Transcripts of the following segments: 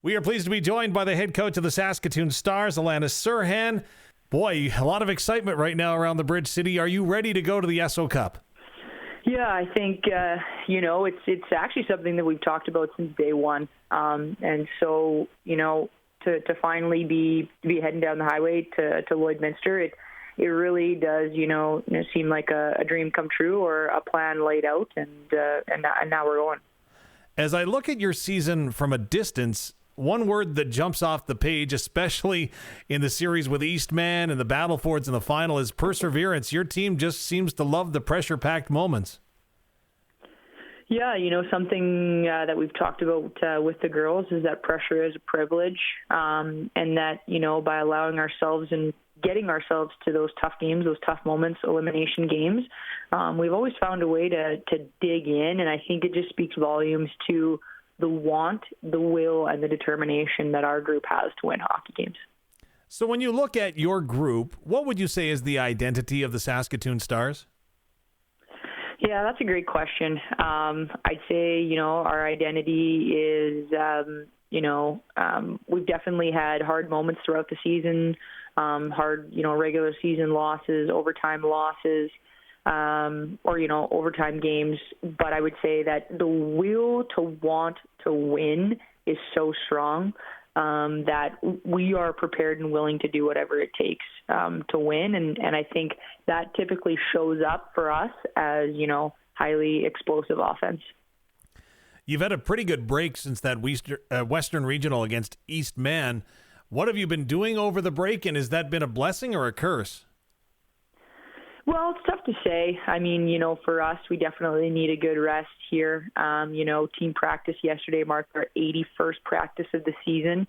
We are pleased to be joined by the head coach of the Saskatoon Stars, Alana Serhan. Boy, a lot of excitement right now around the Bridge City. Are you ready to go to the Esso Cup? Yeah, I think, it's actually something that we've talked about since day one. And so, to finally be heading down the highway to Lloydminster, it really does, seem like a dream come true or a plan laid out, and now we're going. As I look at your season from a distance, one word that jumps off the page, especially in the series with Eastman and the Battlefords in the final, is perseverance. Your team just seems to love the pressure-packed moments. Yeah, something that we've talked about with the girls is that pressure is a privilege, and that, by allowing ourselves and getting ourselves to those tough games, those tough moments, elimination games, we've always found a way to dig in, and I think it just speaks volumes to the want, the will, and the determination that our group has to win hockey games. So when you look at your group, what would you say is the identity of the Saskatoon Stars? Yeah, that's a great question. I'd say, our identity is, we've definitely had hard moments throughout the season, hard, regular season losses, overtime losses, overtime games. But I would say that the will to want to win is so strong that we are prepared and willing to do whatever it takes to win. And I think that typically shows up for us as, highly explosive offense. You've had a pretty good break since that Western Regional against Eastman. What have you been doing over the break, and has that been a blessing or a curse? Well, it's tough to say. I mean, for us, we definitely need a good rest here. Team practice yesterday marked our 81st practice of the season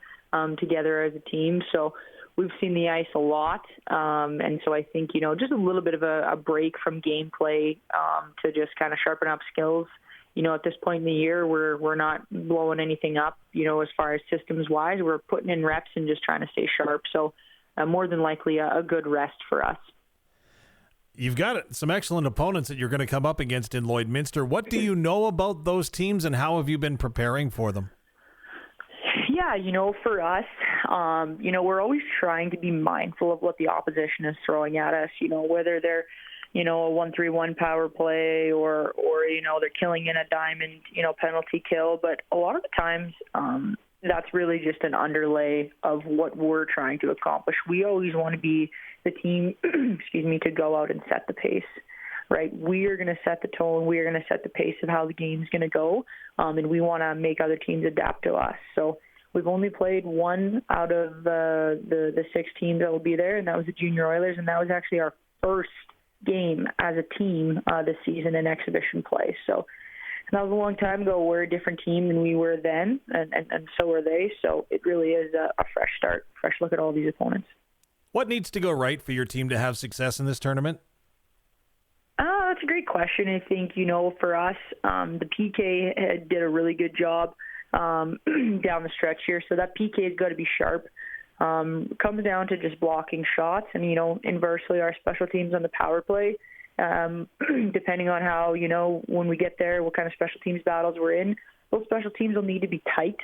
together as a team. So we've seen the ice a lot. And so I think, just a little bit of a break from gameplay to just kind of sharpen up skills. At this point in the year, we're not blowing anything up, as far as systems-wise. We're putting in reps and just trying to stay sharp. So more than likely a good rest for us. You've got some excellent opponents that you're going to come up against in Lloydminster. What do you know about those teams, and how have you been preparing for them? Yeah, for us, we're always trying to be mindful of what the opposition is throwing at us, whether they're, a 1-3-1 power play or they're killing in a diamond, penalty kill. But a lot of the times, that's really just an underlay of what we're trying to accomplish. We always want to be the team, to go out and set the pace, right? We are going to set the tone. We are going to set the pace of how the game's going to go, and we want to make other teams adapt to us. So we've only played one out of the 6 teams that will be there, and that was the Junior Oilers, and that was actually our first game as a team this season in exhibition play. So that was a long time ago. We're a different team than we were then, and so are they. So it really is a fresh start, fresh look at all these opponents. What needs to go right for your team to have success in this tournament? That's a great question. I think, for us, the PK did a really good job down the stretch here. So that PK has got to be sharp. Comes down to just blocking shots. And, inversely, our special teams on the power play, depending on how, when we get there, what kind of special teams battles we're in, those special teams will need to be tight.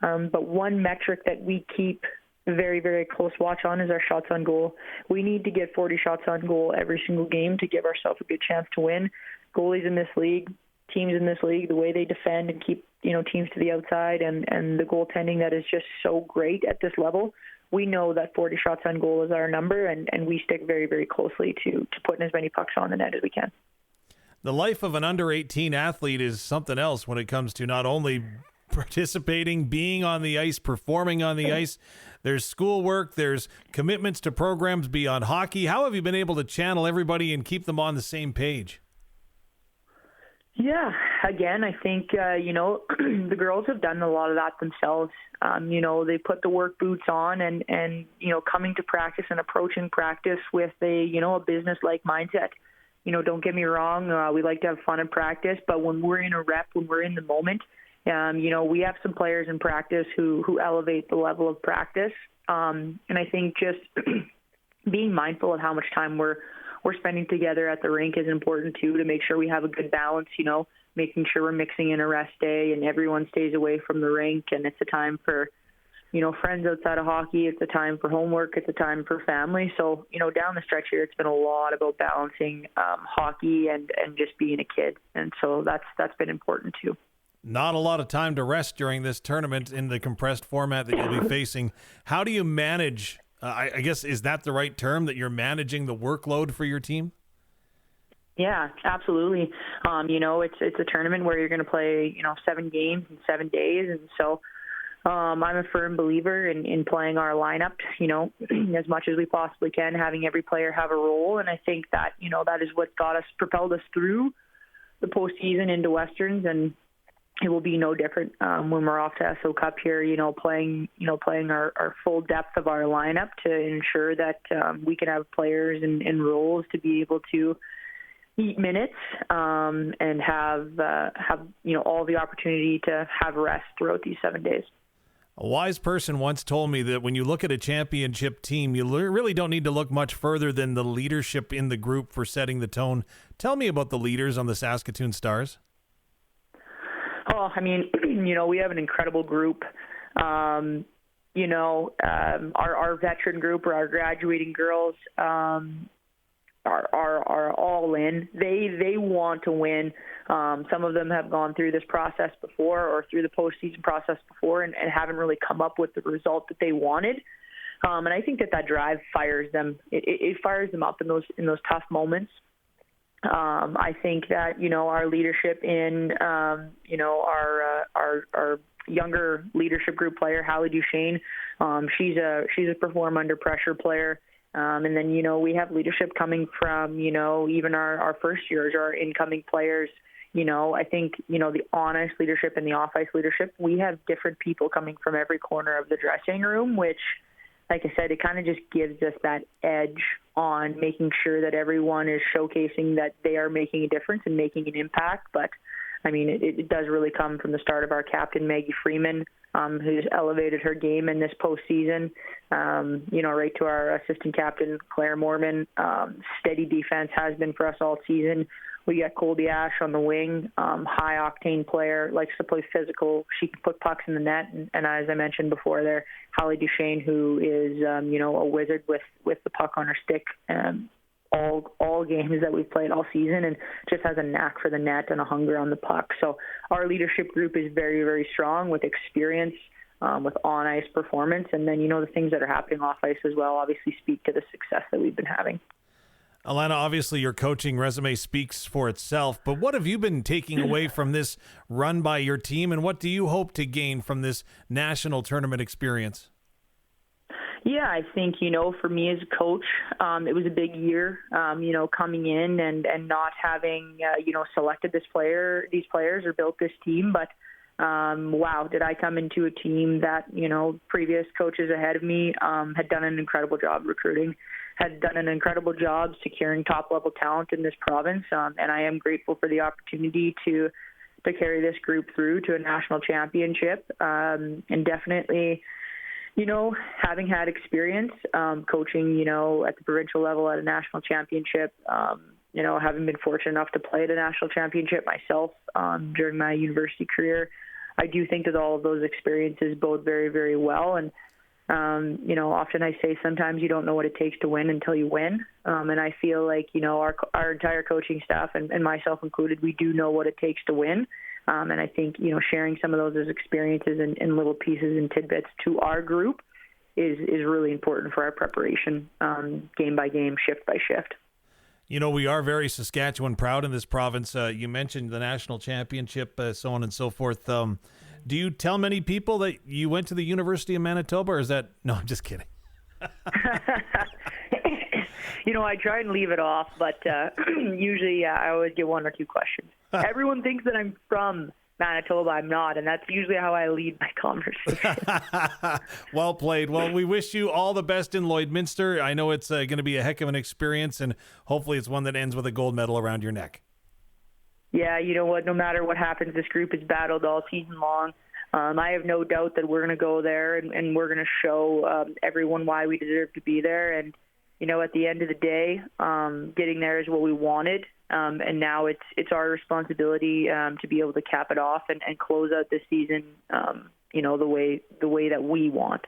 But one metric that we keep very, very close watch on is our shots on goal. We need to get 40 shots on goal every single game to give ourselves a good chance to win. Goalies in this league, teams in this league, the way they defend and keep, teams to the outside and the goaltending that is just so great at this level, we know that 40 shots on goal is our number, and we stick very, very closely to putting as many pucks on the net as we can. The life of an under-18 athlete is something else when it comes to not only participating, being on the ice, performing on the ice. There's schoolwork, there's commitments to programs beyond hockey. How have you been able to channel everybody and keep them on the same page? Yeah, again, I think, the girls have done a lot of that themselves. They put the work boots on and coming to practice and approaching practice with a business-like mindset. Don't get me wrong, we like to have fun in practice, but when we're in a rep, when we're in the moment, we have some players in practice who elevate the level of practice. And I think just being mindful of how much time we're spending together at the rink is important too, to make sure we have a good balance, making sure we're mixing in a rest day and everyone stays away from the rink and it's a time for friends outside of hockey. It's a time for homework. It's a time for family. So, down the stretch here, it's been a lot about balancing hockey and just being a kid. And so that's been important too. Not a lot of time to rest during this tournament in the compressed format that you'll be facing. How do you manage, I guess, is that the right term, that you're managing the workload for your team? Yeah, absolutely. It's a tournament where you're going to play, 7 games in 7 days. And so I'm a firm believer in playing our lineup, as much as we possibly can, having every player have a role. And I think that, that is what propelled us through the postseason into Westerns. And it will be no different when we're off to Esso Cup here, playing our full depth of our lineup to ensure that we can have players and roles to be able to eat minutes and have all the opportunity to have rest throughout these 7 days. A wise person once told me that when you look at a championship team, you really don't need to look much further than the leadership in the group for setting the tone. Tell me about the leaders on the Saskatoon Stars. Oh, we have an incredible group. Our veteran group, or our graduating girls, are all in. They want to win. Some of them have gone through this process before, or through the postseason process before, and haven't really come up with the result that they wanted. And I think that drive fires them. It fires them up in those tough moments. I think that our leadership in our younger leadership group player, Hallie Duchesne, she's a perform under pressure player. And then, we have leadership coming from, even our first years, our incoming players. I think, the on-ice leadership and the off-ice leadership, we have different people coming from every corner of the dressing room, which, like I said, it kind of just gives us that edge on making sure that everyone is showcasing that they are making a difference and making an impact. But, it does really come from the start of our captain, Maggie Freeman, who's elevated her game in this postseason, right to our assistant captain, Claire Mormon. Steady defense has been for us all season. We got Colby Ash on the wing, high-octane player, likes to play physical. She can put pucks in the net. And as I mentioned before there, Hallie Duchesne, who is, a wizard with the puck on her stick all games that we've played all season, and just has a knack for the net and a hunger on the puck. So our leadership group is very, very strong with experience, with on-ice performance. And then, the things that are happening off-ice as well obviously speak to the success that we've been having. Alana, obviously your coaching resume speaks for itself, but what have you been taking away from this run by your team, and what do you hope to gain from this national tournament experience? Yeah, I think, for me as a coach, it was a big year, coming in and not having, selected these players or built this team. But, wow, did I come into a team that, previous coaches ahead of me had done an incredible job recruiting, had done an incredible job securing top-level talent in this province. And I am grateful for the opportunity to carry this group through to a national championship. And definitely, having had experience coaching, at the provincial level at a national championship, having been fortunate enough to play at a national championship myself during my university career, I do think that all of those experiences bode very, very well. And, often I say sometimes you don't know what it takes to win until you win. And I feel like, our entire coaching staff and myself included, we do know what it takes to win. And I think, sharing some of those as experiences in little pieces and tidbits to our group is really important for our preparation, game by game, shift by shift. We are very Saskatchewan proud in this province. You mentioned the national championship, so on and so forth. Do you tell many people that you went to the University of Manitoba, or is that... No, I'm just kidding. I try and leave it off, but usually I always get one or two questions. Everyone thinks that I'm from Manitoba. I'm not, and that's usually how I lead my conversation. Well played. Well, we wish you all the best in Lloydminster. I know it's going to be a heck of an experience, and hopefully it's one that ends with a gold medal around your neck. Yeah, you know what? No matter what happens, this group is battled all season long. I have no doubt that we're going to go there and we're going to show everyone why we deserve to be there. And, at the end of the day, getting there is what we wanted. And now it's our responsibility to be able to cap it off and close out this season the way that we want.